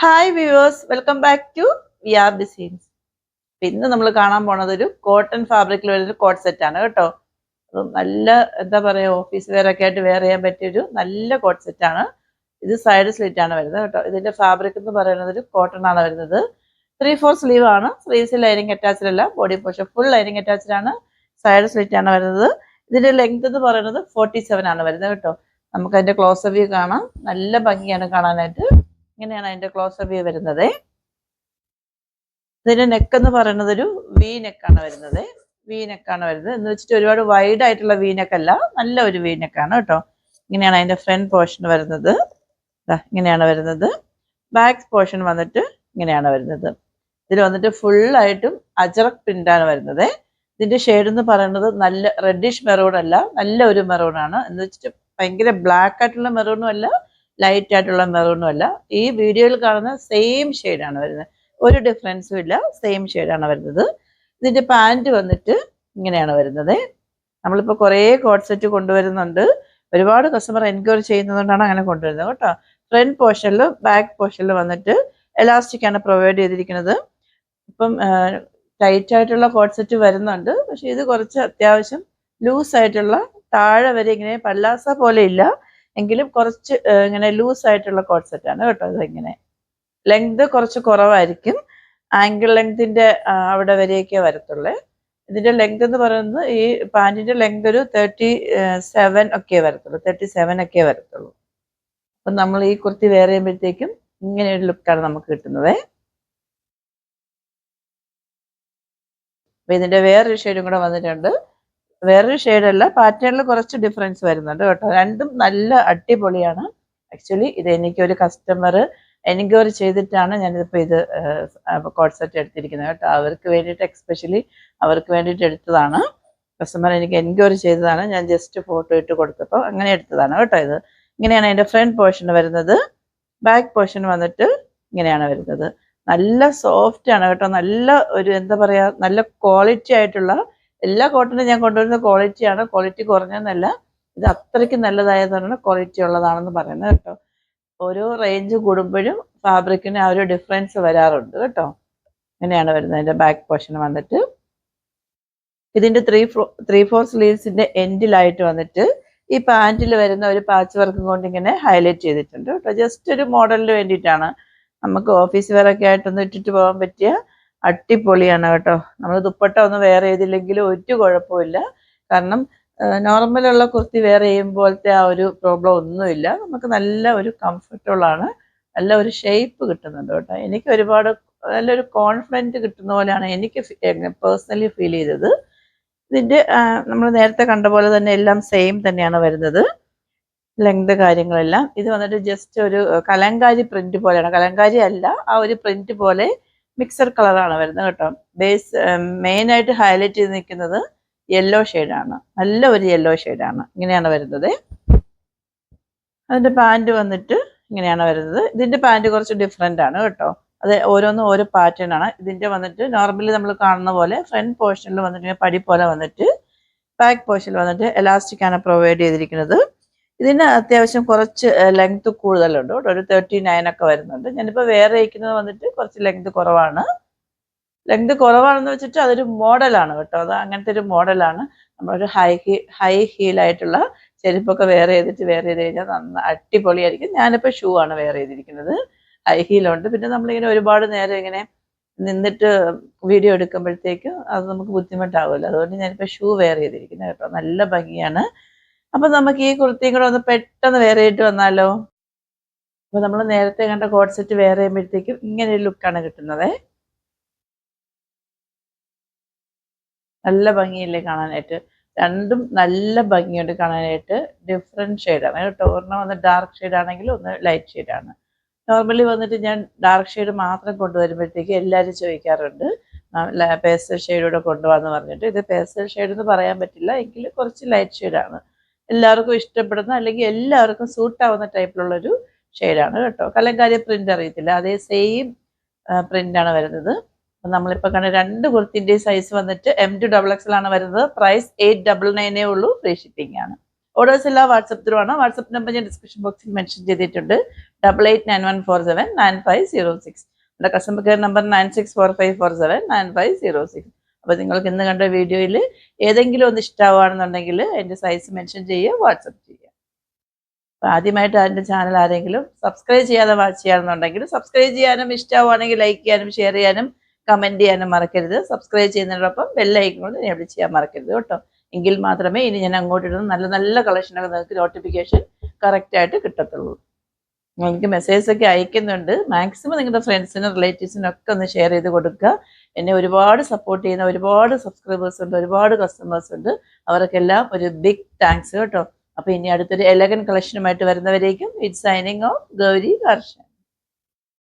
Hi viewers, welcome back to VR designs. ഇന്ന് നമ്മൾ കാണാൻ പോണത് ഒരു കോട്ടൺ ഫാബ്രിക്കിൽ വരുന്ന കോട്ട് സെറ്റ് ആണ് കേട്ടോ. അത് നല്ല എന്താ പറയുക, ഓഫീസ് വെയർ ഒക്കെ ആയിട്ട് വെയർ ചെയ്യാൻ പറ്റിയൊരു നല്ല കോട്ട് സെറ്റ് ആണ്. ഇത് സൈഡ് സ്ലിറ്റ് ആണ് വരുന്നത് കേട്ടോ. ഇതിന്റെ ഫാബ്രിക് എന്ന് പറയുന്നത് ഒരു കോട്ടൺ ആണ് വരുന്നത്. 3/4 സ്ലീവ് ആണ്. സ്ലീവ്സ് ലൈനിങ് അറ്റാച്ച്ഡ് അല്ല, body portion full lining attached ആണ്. സൈഡ് സ്ലിറ്റ് ആണ് വരുന്നത്. ഇതിന്റെ ലെങ്ത് എന്ന് പറയുന്നത് 47 ആണ് വരുന്നത് കേട്ടോ. നമുക്ക് അതിന്റെ ക്ലോസ് വ്യൂ കാണാം. നല്ല ഭംഗിയാണ് കാണാനായിട്ട്. ഇങ്ങനെയാണ് അതിന്റെ ക്ലോസ് വ്യൂ വരുന്നത്. ഇതിന്റെ നെക്ക് എന്ന് പറയുന്നത് ഒരു വി നെക്കാണ് വരുന്നത്. എന്ന് വെച്ചിട്ട് ഒരുപാട് വൈഡ് ആയിട്ടുള്ള വി നെക്ക് അല്ല, നല്ല ഒരു വി നെക്കാണ് കേട്ടോ. ഇങ്ങനെയാണ് അതിന്റെ ഫ്രണ്ട് പോർഷൻ വരുന്നത്. ഇങ്ങനെയാണ് വരുന്നത്. ബാക്ക് പോർഷൻ വന്നിട്ട് ഇങ്ങനെയാണ് വരുന്നത്. ഇതിൽ വന്നിട്ട് ഫുള്ളായിട്ടും അജറക് പ്രിന്റ് ആണ് വരുന്നത്. ഇതിന്റെ ഷെയ്ഡ് എന്ന് പറയുന്നത് നല്ല റെഡിഷ് മെറൂൺ അല്ല, നല്ല ഒരു മെറൂൺ ആണ്. എന്ന് വെച്ചിട്ട് ഭയങ്കര ബ്ലാക്ക് ആയിട്ടുള്ള മെറൂണും അല്ല, ലൈറ്റ് ആയിട്ടുള്ള മെറൂണും അല്ല. ഈ വീഡിയോയിൽ കാണുന്ന സെയിം ഷെയ്ഡാണ് വരുന്നത്, ഒരു ഡിഫറൻസും ഇല്ല, സെയിം ഷെയ്ഡാണ് വരുന്നത്. ഇതിന്റെ പാൻറ് വന്നിട്ട് ഇങ്ങനെയാണ് വരുന്നത്. നമ്മളിപ്പോൾ കുറേ കോട്ട് സെറ്റ് കൊണ്ടുവരുന്നുണ്ട്. ഒരുപാട് കസ്റ്റമർ എൻക്വയറി ചെയ്യുന്നതുകൊണ്ടാണ് അങ്ങനെ കൊണ്ടുവരുന്നത് കേട്ടോ. ഫ്രണ്ട് പോർഷനിലും ബാക്ക് പോർഷനിലും വന്നിട്ട് എലാസ്റ്റിക് ആണ് പ്രൊവൈഡ് ചെയ്തിരിക്കുന്നത്. ഇപ്പം ടൈറ്റ് ആയിട്ടുള്ള കോട്ട് സെറ്റ് വരുന്നുണ്ട്, പക്ഷെ ഇത് കുറച്ച് അത്യാവശ്യം ലൂസ് ആയിട്ടുള്ള, താഴെ വരെ ഇങ്ങനെ പല്ലാസ പോലെ ഇല്ല എങ്കിലും കുറച്ച് ഇങ്ങനെ ലൂസ് ആയിട്ടുള്ള കോട്ട് സെറ്റ് ആണ് കേട്ടോ. ഇതിങ്ങനെ ലെങ്ത് കുറച്ച് കുറവായിരിക്കും. ആങ്കിൾ ലെങ്തിന്റെ അവിടെ വരെയൊക്കെ വരത്തുള്ളൂ. ഇതിന്റെ ലെങ്ത് എന്ന് പറയുന്നത് ഈ പാൻറ്റിന്റെ ലെങ്ത് ഒരു 37 ഒക്കെ വരത്തുള്ളൂ. അപ്പം നമ്മൾ ഈ കുർത്തി വെയർ ചെയ്യുമ്പോഴത്തേക്കും ഇങ്ങനെ ഒരു ലുക്കാണ് നമുക്ക് കിട്ടുന്നത്. അപ്പൊ ഇതിന്റെ വേറൊരു ഷെയ്ഡും കൂടെ വന്നിട്ടുണ്ട്. വേറൊരു ഷെയ്ഡല്ല, പാറ്റേണിൽ കുറച്ച് ഡിഫറൻസ് വരുന്നുണ്ട് കേട്ടോ. രണ്ടും നല്ല അടിപൊളിയാണ്. ആക്ച്വലി ഇത് എനിക്കൊരു കസ്റ്റമർ എൻക്വയറി ചെയ്തിട്ടാണ് ഞാനിതിപ്പോൾ ഇത് കോട്ട് സെറ്റ് എടുത്തിരിക്കുന്നത് കേട്ടോ. അവർക്ക് വേണ്ടിയിട്ട്, എക്സ്പെഷ്യലി അവർക്ക് വേണ്ടിയിട്ട് എടുത്തതാണ്. കസ്റ്റമർ എനിക്ക് എൻക്വയറി ചെയ്തതാണ്. ഞാൻ ജസ്റ്റ് ഫോട്ടോ ഇട്ട് കൊടുത്തപ്പോൾ അങ്ങനെ എടുത്തതാണ് കേട്ടോ. ഇത് ഇങ്ങനെയാണ് അതിൻ്റെ ഫ്രണ്ട് പോർഷൻ വരുന്നത്. ബാക്ക് പോർഷൻ വന്നിട്ട് ഇങ്ങനെയാണ് വരുന്നത്. നല്ല സോഫ്റ്റ് ആണ് കേട്ടോ. നല്ല ഒരു എന്താ പറയുക, നല്ല ക്വാളിറ്റി ആയിട്ടുള്ള, എല്ലാ കോട്ടനും ഞാൻ കൊണ്ടുവരുന്ന ക്വാളിറ്റിയാണ്. ക്വാളിറ്റി കുറഞ്ഞെന്നല്ല, ഇത് അത്രയ്ക്ക് നല്ലതായതാണ്, ക്വാളിറ്റി ഉള്ളതാണെന്ന് പറയുന്നത് കേട്ടോ. ഓരോ റേഞ്ച് കൂടുമ്പോഴും ഫാബ്രിക്കിന് ആ ഒരു ഡിഫറൻസ് വരാറുണ്ട് കേട്ടോ. ഇങ്ങനെയാണ് വരുന്നത്. അതിന്റെ ബാക്ക് പോർഷൻ വന്നിട്ട് ഇതിന്റെ 3/4 സ്ലീവ്സിന്റെ എൻഡിലായിട്ട് വന്നിട്ട് ഈ പാൻറ്റിൽ വരുന്ന ഒരു പാച്ച് വർക്കും കൊണ്ട് ഇങ്ങനെ ഹൈലൈറ്റ് ചെയ്തിട്ടുണ്ട് കേട്ടോ. ജസ്റ്റ് ഒരു മോഡലിന് വേണ്ടിയിട്ടാണ്. നമുക്ക് ഓഫീസ് വെയർ ഒക്കെ ആയിട്ടൊന്ന് ഇട്ടിട്ട് പോകാൻ പറ്റിയ അടിപൊളിയാണ് കേട്ടോ. നമ്മൾ ദുപ്പട്ട ഒന്നും വെയർ ചെയ്തില്ലെങ്കിലും ഒരു കുഴപ്പമില്ല. കാരണം നോർമലുള്ള കുർത്തി വെയർ ചെയ്യുമ്പോഴത്തെ ആ ഒരു പ്രോബ്ലം ഒന്നുമില്ല. നമുക്ക് നല്ല ഒരു കംഫർട്ടബിൾ ആണ്, നല്ല ഒരു ഷേപ്പ് കിട്ടുന്നുണ്ട് കേട്ടോ. എനിക്ക് ഒരുപാട് നല്ലൊരു കോൺഫിഡൻറ്റ് കിട്ടുന്ന പോലെയാണ് എനിക്ക് പേഴ്സണലി ഫീൽ ചെയ്തത്. ഇതിൻ്റെ നമ്മൾ നേരത്തെ കണ്ട പോലെ തന്നെ എല്ലാം സെയിം തന്നെയാണ് വരുന്നത്, ലെങ്ത് കാര്യങ്ങളെല്ലാം. ഇത് വന്നിട്ട് ജസ്റ്റ് ഒരു കലങ്കാരി പ്രിന്റ് പോലെയാണ്. കലങ്കാരി അല്ല, ആ ഒരു പ്രിന്റ് പോലെ മിക്സഡ് കളറാണ് വരുന്നത് കേട്ടോ. ബേസ് മെയിനായിട്ട് ഹൈലൈറ്റ് ചെയ്ത് നിൽക്കുന്നത് യെല്ലോ ഷെയ്ഡാണ്, നല്ല ഒരു യെല്ലോ ഷെയ്ഡാണ്. ഇങ്ങനെയാണ് വരുന്നത്. അതിൻ്റെ പാൻറ് വന്നിട്ട് ഇങ്ങനെയാണ് വരുന്നത്. ഇതിൻ്റെ പാൻറ് കുറച്ച് ഡിഫറെൻ്റ് ആണ് കേട്ടോ. അത് ഓരോന്നും ഓരോ പാറ്റേൺ ആണ്. ഇതിൻ്റെ വന്നിട്ട് നോർമലി നമ്മൾ കാണുന്ന പോലെ ഫ്രണ്ട് പോർഷനിൽ വന്നിട്ട് പടി പോലെ വന്നിട്ട്, ബാക്ക് പോർഷനിൽ വന്നിട്ട് എലാസ്റ്റിക് ആണ് പ്രൊവൈഡ് ചെയ്തിരിക്കുന്നത്. ഇതിന് അത്യാവശ്യം കുറച്ച് ലെങ്ത് കൂടുതലുണ്ട് കേട്ടോ. ഒരു 39 ഒക്കെ വരുന്നുണ്ട്. ഞാനിപ്പോൾ വേറെ അയക്കുന്നത് വന്നിട്ട് കുറച്ച് ലെങ്ത് കുറവാണ്. ലെങ്ത് കുറവാണെന്ന് വെച്ചിട്ട് അതൊരു മോഡലാണ് കേട്ടോ. അത് അങ്ങനത്തെ ഒരു മോഡലാണ്. നമ്മളൊരു ഹൈ ഹീലായിട്ടുള്ള ചെരുപ്പൊക്കെ വെയർ ചെയ്ത് കഴിഞ്ഞാൽ അടിപൊളിയായിരിക്കും. ഞാനിപ്പോൾ ഷൂ ആണ് വെയർ ചെയ്തിരിക്കുന്നത്. ഹൈ ഹീലുണ്ട്. പിന്നെ നമ്മളിങ്ങനെ ഒരുപാട് നേരം ഇങ്ങനെ നിന്നിട്ട് വീഡിയോ എടുക്കുമ്പോഴത്തേക്കും അത് നമുക്ക് ബുദ്ധിമുട്ടാവുമല്ലോ. അതുകൊണ്ട് ഞാനിപ്പോൾ ഷൂ വെയർ ചെയ്തിരിക്കുന്നത് കേട്ടോ. നല്ല ഭംഗിയാണ്. അപ്പൊ നമുക്ക് ഈ കുർത്തിയും കൂടെ ഒന്ന് പെട്ടെന്ന് വെയർ ചെയ്തിട്ട് വന്നാലോ. അപ്പൊ നമ്മൾ നേരത്തെ കണ്ട കോട്ട് സെറ്റ് വെയർ ചെയ്യുമ്പോഴത്തേക്കും ഇങ്ങനെ ഒരു ലുക്കാണ് കിട്ടുന്നത്. നല്ല ഭംഗിയില്ലേ കാണാനായിട്ട്. രണ്ടും നല്ല ഭംഗിയുണ്ട് കാണാനായിട്ട്. ഡിഫറെൻറ്റ് ഷെയ്ഡാണ് കേട്ടോ. ഒരെണ്ണം വന്ന് ഡാർക്ക് ഷെയ്ഡ് ആണെങ്കിൽ ഒന്ന് ലൈറ്റ് ഷെയ്ഡാണ്. നോർമലി വന്നിട്ട് ഞാൻ ഡാർക്ക് ഷെയ്ഡ് മാത്രം കൊണ്ടുവരുമ്പോഴത്തേക്ക് എല്ലാവരും ചോദിക്കാറുണ്ട് പേസ്റ്റൽ ഷെയ്ഡൂടെ കൊണ്ടുപോകാന്ന് പറഞ്ഞിട്ട്. ഇത് പേസ്റ്റൽ ഷെയ്ഡ് എന്ന് പറയാൻ പറ്റില്ല, എങ്കിലും കുറച്ച് ലൈറ്റ് ഷെയ്ഡാണ്. എല്ലാവർക്കും ഇഷ്ടപ്പെടുന്ന, അല്ലെങ്കിൽ എല്ലാവർക്കും സൂട്ടാവുന്ന ടൈപ്പിലുള്ളൊരു ഷെയ്ഡാണ് കേട്ടോ. കലങ്കാരി പ്രിന്റ് അറിയത്തില്ല, അതേ സെയിം പ്രിന്റാണ് വരുന്നത്. അപ്പം നമ്മളിപ്പോൾ കണ്ട രണ്ട് കുർത്തിൻ്റെ സൈസ് വന്നിട്ട് M2XXL ആണ് വരുന്നത്. പ്രൈസ് 899 ഉള്ളൂ. ഫ്രീ ഷിപ്പിംഗ് ആണ്. ഓർഡേഴ്സ് എല്ലാം വാട്സപ്പ് ത്രൂ ആണ്. വാട്സപ്പ് നമ്പർ ഞാൻ ഡിസ്ക്രിപ്ഷൻ ബോക്സിൽ മെൻഷൻ ചെയ്തിട്ടുണ്ട്. 8891479506. നമ്മുടെ കസ്റ്റമർ കെയർ നമ്പർ 9645479506. അപ്പോൾ നിങ്ങൾക്ക് ഇന്ന് കണ്ട വീഡിയോയിൽ ഏതെങ്കിലും ഒന്ന് ഇഷ്ടമാവുകയാണെന്നുണ്ടെങ്കിൽ അതിൻ്റെ സൈസ് മെൻഷൻ ചെയ്യുക, വാട്സപ്പ് ചെയ്യുക. അപ്പോൾ ആദ്യമായിട്ട് അതിൻ്റെ ചാനൽ ആരെങ്കിലും സബ്സ്ക്രൈബ് ചെയ്യാതെ വാച്ച് ചെയ്യാണെന്നുണ്ടെങ്കിൽ സബ്സ്ക്രൈബ് ചെയ്യാനും, ഇഷ്ടമാവുകയാണെങ്കിൽ ലൈക്ക് ചെയ്യാനും ഷെയർ ചെയ്യാനും കമൻറ്റ് ചെയ്യാനും മറക്കരുത്. സബ്സ്ക്രൈബ് ചെയ്യുന്നതിനോടൊപ്പം ബെല്ലൈക്കൺ കൊണ്ട് എനേബിൾ ചെയ്യാൻ മറക്കരുത് കേട്ടോ. എങ്കിൽ മാത്രമേ ഇനി ഞാൻ അങ്ങോട്ടിടുന്ന നല്ല നല്ല കളക്ഷനൊക്കെ നിങ്ങൾക്ക് നോട്ടിഫിക്കേഷൻ കറക്റ്റായിട്ട് കിട്ടത്തുള്ളൂ. എനിക്ക് മെസ്സേജൊക്കെ അയക്കുന്നുണ്ട്. മാക്സിമം നിങ്ങളുടെ ഫ്രണ്ട്സിനും റിലേറ്റീവ്സിനും ഒക്കെ ഒന്ന് ഷെയർ ചെയ്ത് കൊടുക്കുക. എന്നെ ഒരുപാട് സപ്പോർട്ട് ചെയ്യുന്ന ഒരുപാട് സബ്സ്ക്രൈബേഴ്സ് ഉണ്ട്, ഒരുപാട് കസ്റ്റമേഴ്സ് ഉണ്ട്. അവർക്കെല്ലാം ഒരു ബിഗ് താങ്ക്സ് കേട്ടോ. അപ്പോൾ ഇനി അടുത്തൊരു എലഗൻ കളക്ഷനുമായിട്ട് വരുന്നവരേക്കും it's signing off Gauri Harshan.